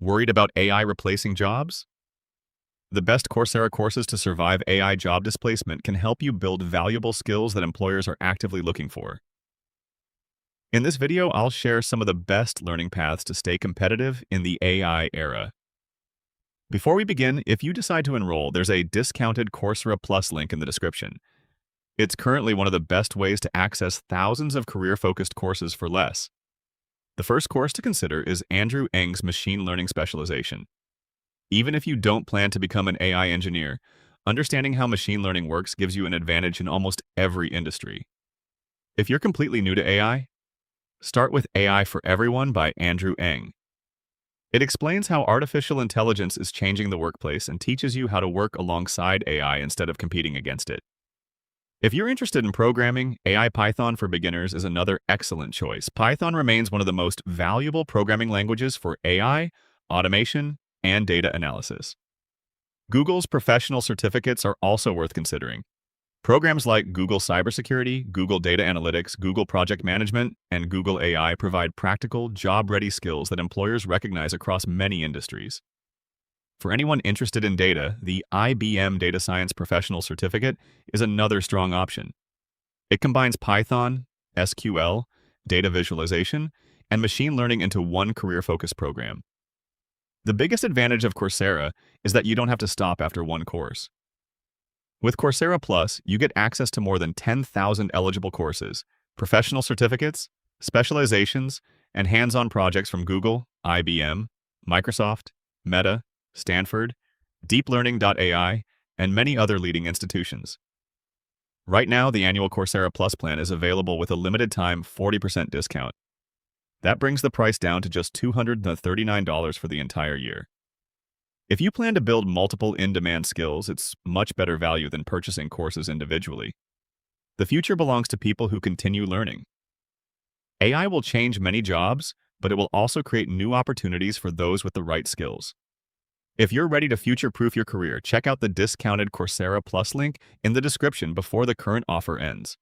Worried about AI replacing jobs? The best Coursera courses to survive AI job displacement can help you build valuable skills that employers are actively looking for. In this video, I'll share some of the best learning paths to stay competitive in the AI era. Before we begin, if you decide to enroll, there's a discounted Coursera Plus link in the description. It's currently one of the best ways to access thousands of career-focused courses for less. The first course to consider is Andrew Ng's Machine Learning Specialization. Even if you don't plan to become an AI engineer, understanding how machine learning works gives you an advantage in almost every industry. If you're completely new to AI, start with AI for Everyone by Andrew Ng. It explains how artificial intelligence is changing the workplace and teaches you how to work alongside AI instead of competing against it. If you're interested in programming, AI Python for Beginners is another excellent choice. Python remains one of the most valuable programming languages for AI, automation, and data analysis. Google's professional certificates are also worth considering. Programs like Google Cybersecurity, Google Data Analytics, Google Project Management, and Google AI provide practical, job-ready skills that employers recognize across many industries. For anyone interested in data, the IBM Data Science Professional Certificate is another strong option. It combines Python, SQL, data visualization, and machine learning into one career-focused program. The biggest advantage of Coursera is that you don't have to stop after one course. With Coursera Plus, you get access to more than 10,000 eligible courses, professional certificates, specializations, and hands-on projects from Google, IBM, Microsoft, Meta, Stanford, DeepLearning.AI, and many other leading institutions. Right now, the annual Coursera Plus plan is available with a limited-time 40% discount. That brings the price down to just $239 for the entire year. If you plan to build multiple in-demand skills, it's much better value than purchasing courses individually. The future belongs to people who continue learning. AI will change many jobs, but it will also create new opportunities for those with the right skills. If you're ready to future-proof your career, check out the discounted Coursera Plus link in the description before the current offer ends.